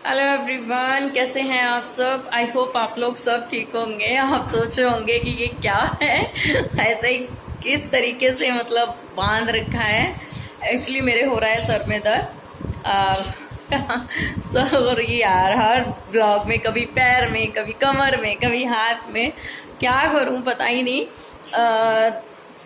Hello everyone, कैसे हैं आप सब। आई होप आप लोग सब ठीक होंगे। आप सोच रहे होंगे कि ये क्या है ऐसे ही किस तरीके से मतलब बांध रखा है। एक्चुअली मेरे हो रहा है सर में दर्द। सर ये यार हर ब्लॉग में कभी पैर में, कभी कमर में, कभी हाथ में, क्या करूं पता ही नहीं।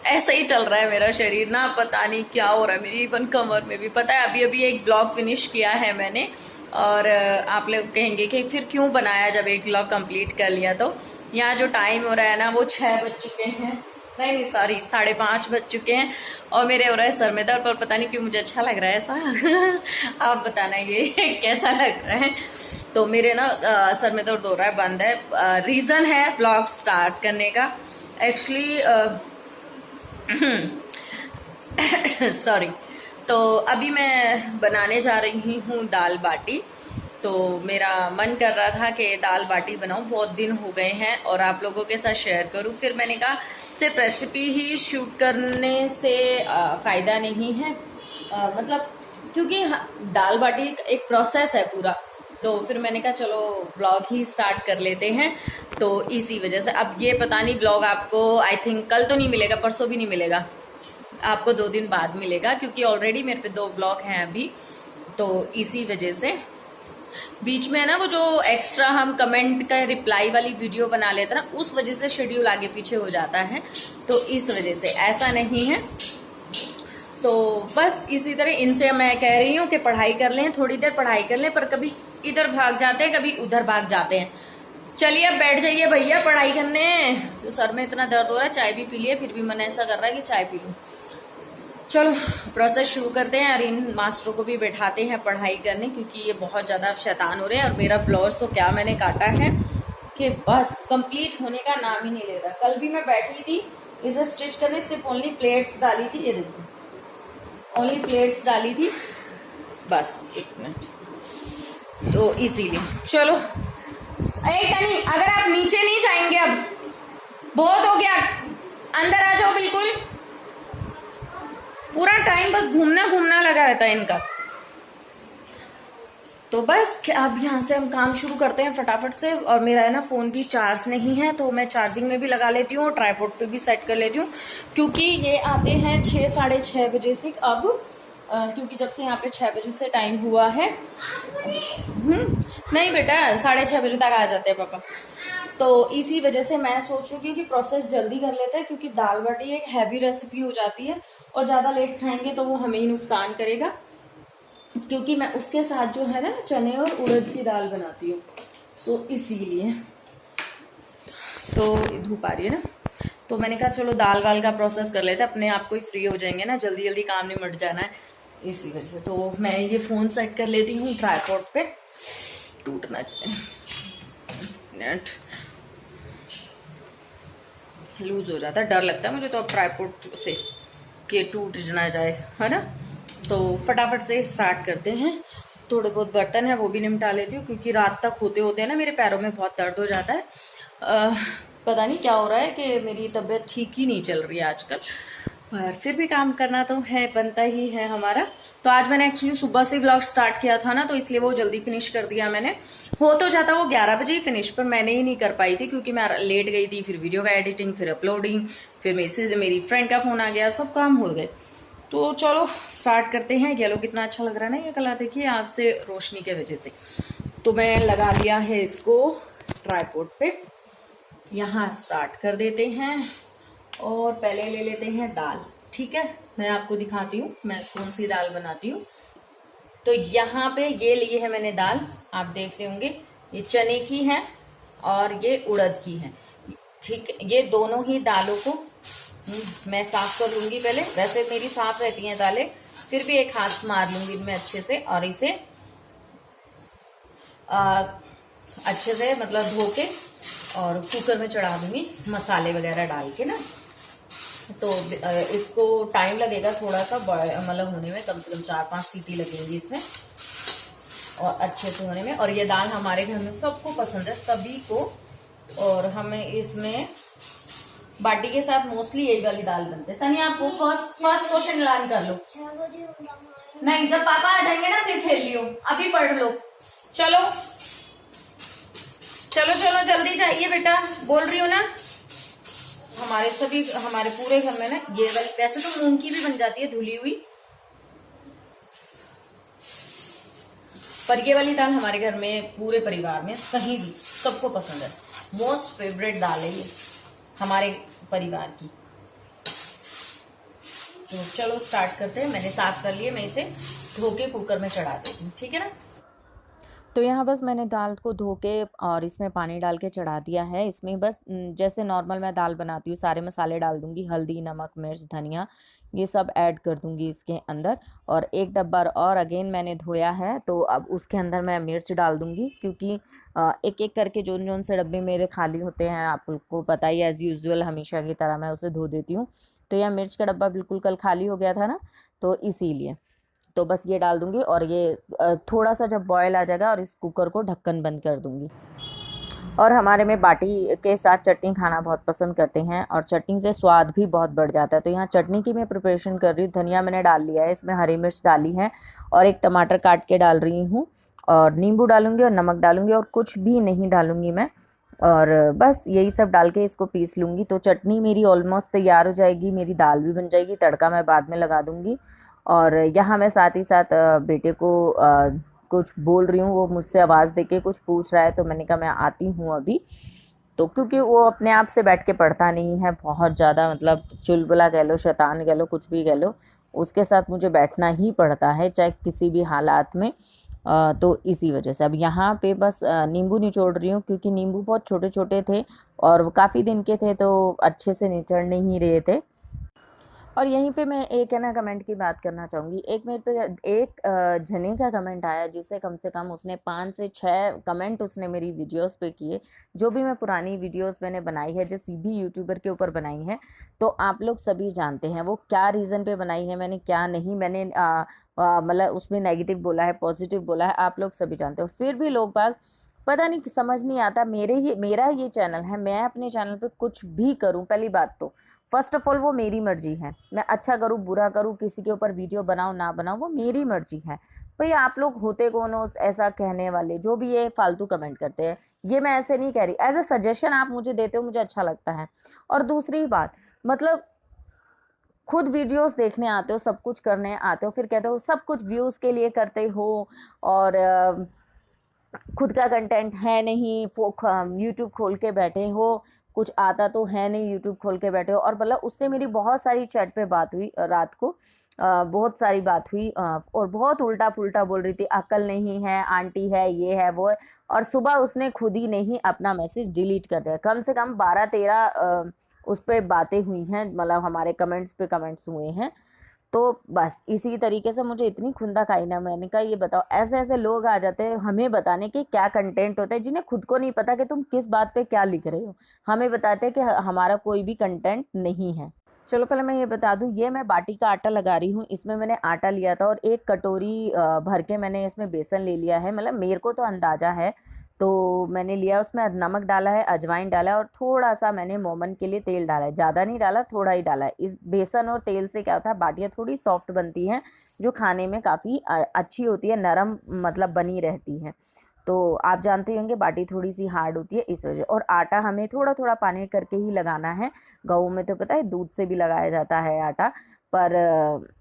ऐसा ही चल रहा है मेरा शरीर ना, पता नहीं क्या हो रहा है मेरी इवन कमर में भी। पता है अभी अभी एक ब्लॉग फिनिश किया है मैंने, और आप लोग कहेंगे कि फिर क्यों बनाया जब एक ब्लॉग कंप्लीट कर लिया। तो यहाँ जो टाइम हो रहा है ना वो 6 बज चुके हैं, नहीं सॉरी 5:30 बज चुके हैं, और मेरे हो रहा है सर में दर्द। और पता नहीं क्यों मुझे अच्छा लग रहा है ऐसा। आप बताना ये कैसा लग रहा है। तो मेरे ना सर में दर्द हो रहा है, बंद है। रीजन है ब्लॉग स्टार्ट करने का एक्चुअली। सॉरी। तो अभी मैं बनाने जा रही हूँ दाल बाटी। तो मेरा मन कर रहा था कि दाल बाटी बनाऊं, बहुत दिन हो गए हैं, और आप लोगों के साथ शेयर करूं। फिर मैंने कहा सिर्फ रेसिपी ही शूट करने से फायदा नहीं है, मतलब क्योंकि दाल बाटी एक प्रोसेस है पूरा। तो फिर मैंने कहा चलो ब्लॉग ही स्टार्ट कर लेते हैं। तो इसी वजह से अब ये पता नहीं ब्लॉग आपको आई थिंक कल तो नहीं मिलेगा, परसों भी नहीं मिलेगा, आपको 2 दिन बाद मिलेगा, क्योंकि ऑलरेडी मेरे पे 2 ब्लॉग हैं अभी। तो इसी वजह से बीच में है ना वो जो एक्स्ट्रा हम कमेंट का रिप्लाई वाली वीडियो बना लेते हैं ना, उस वजह से शेड्यूल आगे पीछे हो जाता है। तो इस वजह से ऐसा नहीं है। तो बस इसी तरह इनसे मैं कह रही हूँ कि पढ़ाई कर लें, थोड़ी देर पढ़ाई कर लें, पर कभी इधर भाग जाते हैं, कभी उधर भाग जाते हैं। चलिए अब बैठ जाइए भैया पढ़ाई करने। तो सर में इतना दर्द हो रहा है, चाय भी पी लिए, फिर भी मन ऐसा कर रहा है कि चाय पी लूं। चलो प्रोसेस शुरू करते हैं, और इन मास्टरों को भी बैठाते हैं पढ़ाई करने, क्योंकि ये बहुत ज्यादा शैतान हो रहे हैं। और मेरा ब्लाउज तो क्या मैंने काटा है कि बस कंप्लीट होने का नाम ही नहीं ले रहा। कल भी मैं बैठी थी इसे स्टिच करने, सिर्फ ओनली प्लेट्स डाली थी, ये देखो ओनली प्लेट्स डाली थी बस। 1 मिनट। तो इसीलिए चलो नहीं, अगर आप नीचे नहीं जाएंगे अब बहुत हो गया, अंदर आ जाओ। बिल्कुल पूरा टाइम बस घूमना घूमना लगा रहता है इनका। तो बस अब यहाँ से हम काम शुरू करते हैं फटाफट से। और मेरा है ना फोन भी चार्ज नहीं है, तो मैं चार्जिंग में भी लगा लेती हूँ और ट्राइपॉड पे भी सेट कर लेती हूँ, क्योंकि ये आते हैं 6 साढ़े 6 बजे से अब, क्योंकि जब से यहाँ पे 6 बजे से टाइम हुआ है। नहीं बेटा 6:30 बजे तक आ जाते हैं पापा। तो इसी वजह से मैं सोच रही हूँ कि प्रोसेस जल्दी कर लेते हैं, क्योंकि दाल बाटी एक हैवी रेसिपी हो जाती है, और ज्यादा लेट खाएंगे तो वो हमें ही नुकसान करेगा। क्योंकि मैं उसके साथ जो है ना चने और उड़द की दाल बनाती हूँ, सो इसीलिए। तो धूप आ रही है ना, तो मैंने कहा चलो दाल वाल का प्रोसेस कर लेते हैं, अपने आप को ही फ्री हो जाएंगे ना, जल्दी जल्दी काम निमट जाना है, इसी वजह से। तो मैं ये फोन सेट कर लेती हूँ ट्राइपॉड पे, टूट ना जाए। नेट लूज हो जाता है, डर लगता है मुझे तो अब ट्राइपॉड से कि टूट ना जाए, है ना। तो फटाफट से स्टार्ट करते हैं। थोड़े बहुत बर्तन है वो भी निपटा लेती हूँ, क्योंकि रात तक होते होते है ना मेरे पैरों में बहुत दर्द हो जाता है। पता नहीं क्या हो रहा है कि मेरी तबीयत ठीक ही नहीं चल रही है आजकल, पर फिर भी काम करना तो है, बनता ही है हमारा। तो आज मैंने एक्चुअली सुबह से ब्लॉग स्टार्ट किया था ना, तो इसलिए वो जल्दी फिनिश कर दिया मैंने। हो तो जाता वो 11 बजे ही फिनिश, पर मैंने ही नहीं कर पाई थी, क्योंकि मैं लेट गई थी। फिर वीडियो का एडिटिंग, फिर अपलोडिंग, फिर मेरी फ्रेंड का फोन आ गया, सब काम हो गए। तो चलो स्टार्ट करते हैं। येलो कितना अच्छा लग रहा है ना ये कलर, देखिए आपसे रोशनी के वजह से। तो मैं लगा लिया है इसको ट्राइपॉड पे, यहाँ स्टार्ट कर देते हैं। और पहले ले लेते हैं दाल, ठीक है। मैं आपको दिखाती हूँ मैं कौन सी दाल बनाती हूँ। तो यहाँ पे ये लिए है मैंने दाल, आप देख रहे होंगे, ये चने की है और ये उड़द की है, ठीक। ये दोनों ही दालों को मैं साफ कर लूंगी पहले। वैसे मेरी साफ रहती हैं दालें, फिर भी एक हाथ मार लूंगी इनमें अच्छे से, और इसे अच्छे से मतलब धो के और कुकर में चढ़ा दूंगी मसाले वगैरह डाल के ना। तो इसको टाइम लगेगा थोड़ा सा मतलब होने में, कम से कम 4-5 सीटी लगेंगी इसमें, और अच्छे से होने में। और ये दाल हमारे घर में सबको पसंद है, सभी को। और हमें इसमें बाटी के साथ मोस्टली यही वाली दाल बनते हैं। तनी आपको फर्स्ट क्वेश्चन लर्न कर लो। नहीं, जब पापा आ जाएंगे ना फिर खेल लियो, अभी पढ़ लो। चलो चलो चलो जल्दी जाइए बेटा, बोल रही हूँ ना। हमारे पूरे घर में ना ये वाली, वैसे तो मूंग की भी बन जाती है धुली हुई, पर ये वाली दाल हमारे घर में पूरे परिवार में कहीं भी सबको पसंद है। मोस्ट फेवरेट दाल है ये हमारे परिवार की। तो चलो स्टार्ट करते हैं। मैंने साफ कर लिए, मैं इसे धो के कुकर में चढ़ा देती हूँ, ठीक है ना। तो यहाँ बस मैंने दाल को धो के और इसमें पानी डाल के चढ़ा दिया है। इसमें बस जैसे नॉर्मल मैं दाल बनाती हूँ सारे मसाले डाल दूँगी, हल्दी, नमक, मिर्च, धनिया, ये सब ऐड कर दूँगी इसके अंदर। और एक डब्बा और अगेन मैंने धोया है, तो अब उसके अंदर मैं मिर्च डाल दूँगी, क्योंकि एक एक करके जोन से डब्बे मेरे खाली होते हैं, आपको पता ही, एज़ यूजुअल हमेशा की तरह मैं उसे धो देती हूँ। तो यह मिर्च का डब्बा बिल्कुल कल खाली हो गया था ना, तो इसीलिए। तो बस ये डाल दूँगी और ये थोड़ा सा जब बॉयल आ जाएगा और इस कुकर को ढक्कन बंद कर दूँगी। और हमारे में बाटी के साथ चटनी खाना बहुत पसंद करते हैं और चटनी से स्वाद भी बहुत बढ़ जाता है। तो यहाँ चटनी की मैं प्रिपरेशन कर रही हूँ। धनिया मैंने डाल लिया है, इसमें हरी मिर्च डाली है और एक टमाटर काट के डाल रही हूँ, और नींबू डालूँगी और नमक डालूँगी और कुछ भी नहीं डालूँगी मैं। और बस यही सब डाल के इसको पीस लूँगी। तो चटनी मेरी ऑलमोस्ट तैयार हो जाएगी, मेरी दाल भी बन जाएगी, तड़का मैं बाद में लगा दूँगी। और यहाँ मैं साथ ही साथ बेटे को कुछ बोल रही हूँ, वो मुझसे आवाज़ देके कुछ पूछ रहा है, तो मैंने कहा मैं आती हूँ अभी। तो क्योंकि वो अपने आप से बैठ के पढ़ता नहीं है बहुत ज़्यादा, मतलब चुलबुला कह लो, शैतान कह लो, कुछ भी कह लो, उसके साथ मुझे बैठना ही पड़ता है चाहे किसी भी हालात में। तो इसी वजह से अब यहाँ पे बस नींबू निचोड़ रही हूँ, क्योंकि नींबू बहुत छोटे छोटे थे और वो काफ़ी दिन के थे, तो अच्छे से निचड़ नहीं रहे थे। और यहीं पे मैं एक है ना कमेंट की बात करना चाहूँगी। एक मेरे पे एक जने का कमेंट आया, जिसे कम से कम उसने 5 से 6 कमेंट उसने मेरी वीडियोस पे किए, जो भी मैं पुरानी वीडियोस मैंने बनाई है, जो सीधी यूट्यूबर के ऊपर बनाई है। तो आप लोग सभी जानते हैं वो क्या रीज़न पे बनाई है मैंने, क्या नहीं मैंने मतलब उसमें नेगेटिव बोला है, पॉजिटिव बोला है, आप लोग सभी जानते हो। फिर भी लोग बाग पता नहीं, समझ नहीं आता। मेरा ये चैनल है, मैं अपने चैनल पे कुछ भी करूं, पहली बात तो फर्स्ट ऑफ ऑल वो मेरी मर्जी है, मैं अच्छा करूं बुरा करूं, किसी के ऊपर वीडियो बनाऊं ना बनाऊं, वो मेरी मर्जी है। भाई आप लोग होते कौन हो ऐसा कहने वाले, जो भी ये फालतू कमेंट करते हैं, ये मैं ऐसे नहीं कह रही, एज ए सजेशन आप मुझे देते हो, मुझे अच्छा लगता है। और दूसरी बात, मतलब खुद वीडियोस देखने आते हो, सब कुछ करने आते हो, फिर कहते हो सब कुछ व्यूज़ के लिए करते हो, और खुद का कंटेंट है नहीं, यूट्यूब खोल के बैठे हो, कुछ आता तो है नहीं, यूट्यूब खोल के बैठे हो। और मतलब उससे मेरी बहुत सारी चैट पे बात हुई रात को, बहुत सारी बात हुई, और बहुत उल्टा पुल्टा बोल रही थी, अकल नहीं है, आंटी है, ये है वो है। और सुबह उसने खुद ही नहीं अपना मैसेज डिलीट कर दिया। कम से कम 12-13 उस पर बातें हुई हैं, मतलब हमारे कमेंट्स पे कमेंट्स हुए हैं। तो बस इसी तरीके से मुझे इतनी खुंदा खाई ना, मैंने कहा ये बताओ, ऐसे ऐसे लोग आ जाते हैं हमें बताने कि क्या कंटेंट होता है, जिन्हें खुद को नहीं पता कि तुम किस बात पे क्या लिख रहे हो, हमें बताते हैं कि हमारा कोई भी कंटेंट नहीं है। चलो पहले मैं ये बता दूं, ये मैं बाटी का आटा लगा रही हूँ। इसमें मैंने आटा लिया था और 1 कटोरी भर के मैंने इसमें बेसन ले लिया है, मतलब मेरे को तो अंदाजा है, तो मैंने लिया, उसमें नमक डाला है, अजवाइन डाला है और थोड़ा सा मैंने मोमन के लिए तेल डाला है, ज़्यादा नहीं डाला, थोड़ा ही डाला है। इस बेसन और तेल से क्या होता है, बाटियाँ थोड़ी सॉफ्ट बनती हैं, जो खाने में काफ़ी अच्छी होती है, नरम मतलब बनी रहती हैं। तो आप जानते होंगे बाटी थोड़ी सी हार्ड होती है इस वजह। और आटा हमें थोड़ा थोड़ा पानी करके ही लगाना है। गाँव में तो पता है दूध से भी लगाया जाता है आटा, पर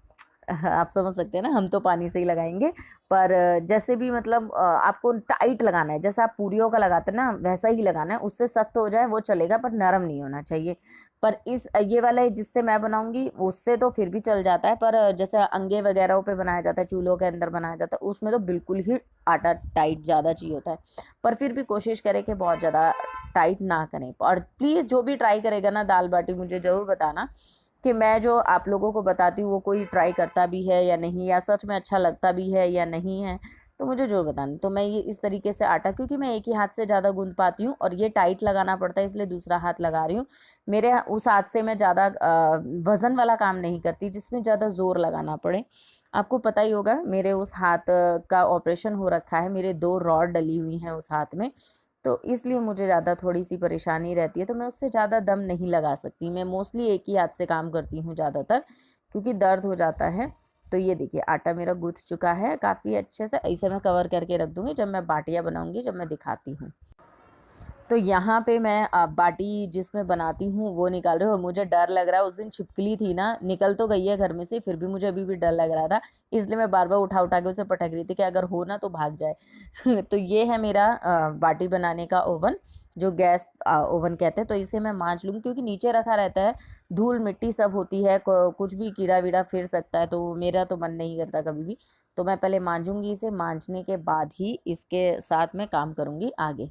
आप समझ सकते हैं ना, हम तो पानी से ही लगाएंगे। पर जैसे भी मतलब आपको टाइट लगाना है, जैसे आप पूरियों का लगाते हैं ना, वैसा ही लगाना है। उससे सख्त हो जाए वो चलेगा, पर नरम नहीं होना चाहिए। पर ये वाला जिससे मैं बनाऊंगी उससे तो फिर भी चल जाता है, पर जैसे अंगे वगैरह पे बनाया जाता है, चूल्हों के अंदर बनाया जाता है, उसमें तो बिल्कुल ही आटा टाइट ज़्यादा चाहिए होता है। पर फिर भी कोशिश करें कि बहुत ज़्यादा टाइट ना करें। और प्लीज़ जो भी ट्राई करेगा ना दाल बाटी, मुझे ज़रूर बताना कि मैं जो आप लोगों को बताती हूँ वो कोई ट्राई करता भी है या नहीं, या सच में अच्छा लगता भी है या नहीं है, तो मुझे ज़रूर बताना। तो मैं ये इस तरीके से आटा, क्योंकि मैं एक ही हाथ से ज़्यादा गूंद पाती हूँ और ये टाइट लगाना पड़ता है, इसलिए दूसरा हाथ लगा रही हूँ। मेरे उस हाथ से मैं ज़्यादा वज़न वाला काम नहीं करती जिसमें ज़्यादा ज़ोर लगाना पड़े। आपको पता ही होगा मेरे उस हाथ का ऑपरेशन हो रखा है, मेरे 2 रॉड डली हुई हैं उस हाथ में, तो इसलिए मुझे ज़्यादा थोड़ी सी परेशानी रहती है। तो मैं उससे ज़्यादा दम नहीं लगा सकती, मैं मोस्टली एक ही हाथ से काम करती हूँ ज़्यादातर, क्योंकि दर्द हो जाता है। तो ये देखिए आटा मेरा गूँथ चुका है काफ़ी अच्छे से। इसे मैं कवर करके रख दूँगी, जब मैं बाटियाँ बनाऊँगी, जब मैं दिखाती हूँ। तो यहाँ पे मैं बाटी जिसमें बनाती हूँ वो निकाल रही हूँ, और मुझे डर लग रहा है, उस दिन छिपकली थी ना, निकल तो गई है घर में से, फिर भी मुझे अभी भी डर लग रहा था, इसलिए मैं बार बार उठा उठा के उसे पटक रही थी कि अगर हो ना तो भाग जाए। तो ये है मेरा बाटी बनाने का ओवन, जो गैस ओवन कहते हैं। तो इसे मैं मांज लूँगी, क्योंकि नीचे रखा रहता है, धूल मिट्टी सब होती है, कुछ भी कीड़ा वीड़ा फिर सकता है, तो मेरा तो मन नहीं करता कभी भी। तो मैं पहले मांजूंगी इसे, मांजने के बाद ही इसके साथ में काम करूँगी आगे।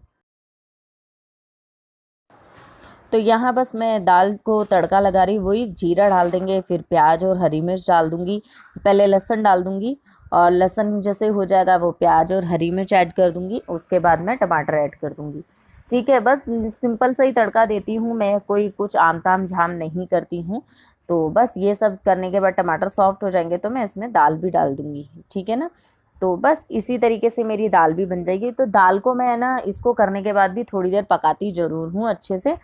तो यहाँ बस मैं दाल को तड़का लगा रही, वही जीरा डाल देंगे, फिर प्याज और हरी मिर्च डाल दूँगी, पहले लहसुन डाल दूँगी, और लहसुन जैसे हो जाएगा वो प्याज और हरी मिर्च ऐड कर दूँगी, उसके बाद मैं टमाटर ऐड कर दूँगी। ठीक है, बस सिंपल सा ही तड़का देती हूँ मैं, कोई कुछ आम ताम झाम नहीं करती हूँ। तो बस ये सब करने के बाद टमाटर सॉफ्ट हो जाएंगे तो मैं इसमें दाल भी डाल दूँगी, ठीक है ना। तो बस इसी तरीके से मेरी दाल भी बन जाएगी। तो दाल को मैं ना इसको करने के बाद भी थोड़ी देर पकाती ज़रूर हूँ अच्छे से,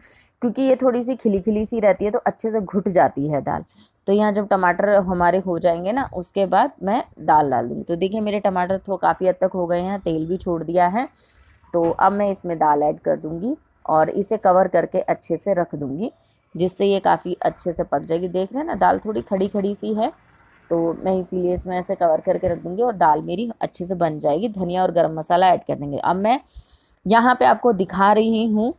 क्योंकि ये थोड़ी सी खिली खिली सी रहती है तो अच्छे से घुट जाती है दाल। तो यहाँ जब टमाटर हमारे हो जाएंगे ना, उसके बाद मैं दाल डाल दूँगी। तो देखिए मेरे टमाटर तो काफ़ी हद तक हो गए हैं, तेल भी छोड़ दिया है। तो अब मैं इसमें दाल ऐड कर दूँगी और इसे कवर करके अच्छे से रख दूँगी, जिससे ये काफ़ी अच्छे से पक जाएगी। देख रहे हैं ना, दाल थोड़ी खड़ी खड़ी सी है, तो मैं इसीलिए इसमें ऐसे कवर करके रख दूँगी और दाल मेरी अच्छे से बन जाएगी। धनिया और गरम मसाला ऐड कर देंगे। अब मैं यहाँ पे आपको दिखा रही हूँ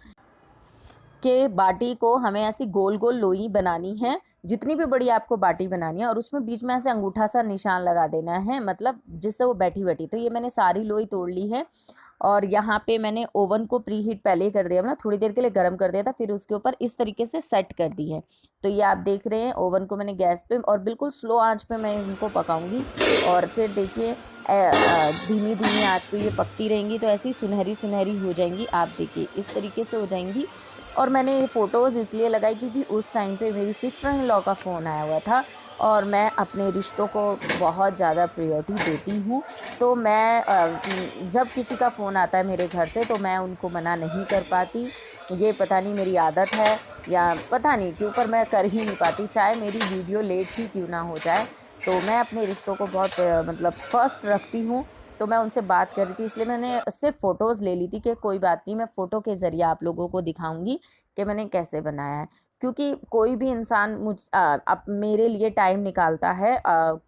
कि बाटी को हमें ऐसी गोल गोल लोई बनानी है, जितनी भी बड़ी आपको बाटी बनानी है, और उसमें बीच में ऐसे अंगूठा सा निशान लगा देना है, मतलब जिससे वो बैठी बैठी। तो ये मैंने सारी लोई तोड़ ली है, और यहाँ पे मैंने ओवन को प्री हीट पहले ही कर दिया, मतलब थोड़ी देर के लिए गर्म कर दिया था, फिर उसके ऊपर इस तरीके से सेट कर दी है। तो ये आप देख रहे हैं, ओवन को मैंने गैस पे और बिल्कुल स्लो आंच पे मैं इनको पकाऊंगी, और फिर देखिए धीमी धीमी आंच पे ये पकती रहेंगी, तो ऐसी सुनहरी सुनहरी हो जाएंगी। आप देखिए इस तरीके से हो जाएंगी। और मैंने ये फ़ोटोज़ इसलिए लगाई क्योंकि उस टाइम पे मेरी सिस्टर इन लॉ का फ़ोन आया हुआ था, और मैं अपने रिश्तों को बहुत ज़्यादा प्रायोरिटी देती हूँ। तो मैं जब किसी का फ़ोन आता है मेरे घर से, तो मैं उनको मना नहीं कर पाती। ये पता नहीं मेरी आदत है या पता नहीं क्यों, पर मैं कर ही नहीं पाती, चाहे मेरी वीडियो लेट ही क्यों ना हो जाए। तो मैं अपने रिश्तों को बहुत मतलब फ़र्स्ट रखती हूँ। तो मैं उनसे बात कर रही थी, इसलिए मैंने सिर्फ फ़ोटोज़ ले ली थी कि कोई बात नहीं, मैं फ़ोटो के ज़रिए आप लोगों को दिखाऊंगी कि मैंने कैसे बनाया है। क्योंकि कोई भी इंसान अब मेरे लिए टाइम निकालता है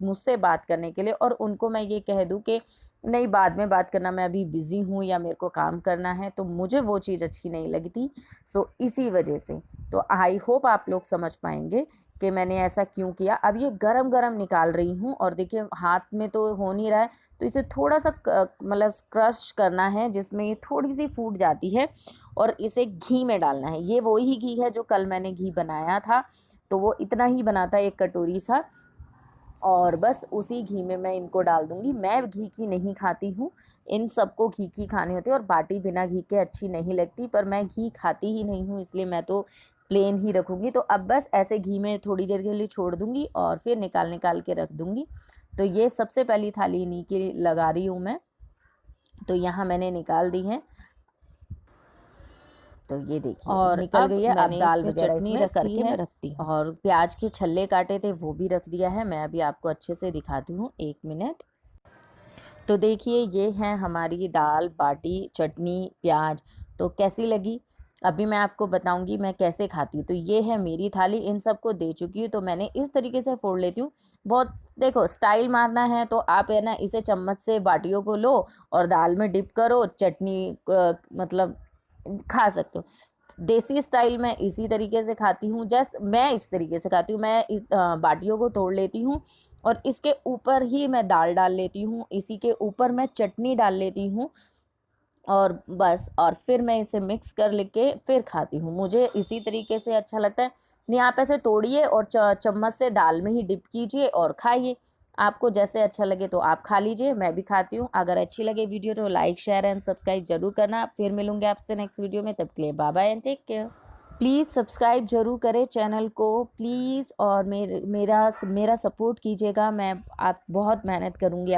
मुझसे बात करने के लिए, और उनको मैं ये कह दूं कि नहीं, बाद में बात करना, मैं अभी बिज़ी हूँ या मेरे को काम करना है, तो मुझे वो चीज़ अच्छी नहीं लगती। सो इसी वजह से तो आई होप आप लोग समझ पाएंगे कि मैंने ऐसा क्यों किया। अब ये गरम गरम निकाल रही हूँ, और देखिए हाथ में तो हो नहीं रहा है, तो इसे थोड़ा सा मतलब क्रश करना है, जिसमें ये थोड़ी सी फूट जाती है, और इसे घी में डालना है। ये वही घी है जो कल मैंने घी बनाया था, तो वो इतना ही बना था, एक कटोरी सा, और बस उसी घी में मैं इनको डाल दूंगी। मैं घी की नहीं खाती हूँ, इन सबको घी की खानी होती है, और बाटी बिना घी के अच्छी नहीं लगती, पर मैं घी खाती ही नहीं हूँ, इसलिए मैं तो प्लेन ही रखूँगी। तो अब बस ऐसे घी में थोड़ी देर के लिए छोड़ दूँगी, और फिर निकाल निकाल के रख दूँगी। तो ये सबसे पहली थाली इन्हीं की लगा रही हूँ मैं। तो यहाँ मैंने निकाल दी है, तो ये देखिए और निकल गई है। अब दाल वगैरह चटनी रख करके मैं रखती हूँ, और प्याज के छल्ले काटे थे वो भी रख दिया है। मैं अभी आपको अच्छे से दिखाती हूँ, 1 मिनट। तो देखिए ये है हमारी दाल बाटी चटनी प्याज। तो कैसी लगी अभी मैं आपको बताऊंगी मैं कैसे खाती हूँ। तो ये है मेरी थाली, इन सबको दे चुकी हूँ। तो मैंने इस तरीके से फोड़ लेती हूँ। बहुत देखो स्टाइल मारना है तो आप है ना, इसे चम्मच से बाटियों को लो और दाल में डिप करो, चटनी मतलब खा सकते हो। देसी स्टाइल में इसी तरीके से खाती हूँ, जैसे मैं इस तरीके से खाती हूँ। मैं बाटियों को तोड़ लेती हूँ और इसके ऊपर ही मैं दाल डाल लेती हूँ, इसी के ऊपर मैं चटनी डाल लेती हूँ, और बस, और फिर मैं इसे मिक्स कर लेके फिर खाती हूँ। मुझे इसी तरीके से अच्छा लगता है। नहीं, आप ऐसे तोड़िए और चम्मच से दाल में ही डिप कीजिए और खाइए। आपको जैसे अच्छा लगे तो आप खा लीजिए, मैं भी खाती हूँ। अगर अच्छी लगे वीडियो तो लाइक शेयर एंड सब्सक्राइब जरूर करना। फिर मिलूंगे आपसे नेक्स्ट वीडियो में, तब के लिए bye bye and take care. Please subscribe जरूर करें चैनल को प्लीज़, और मेरा सपोर्ट कीजिएगा। मैं आप बहुत मेहनत करूँगी।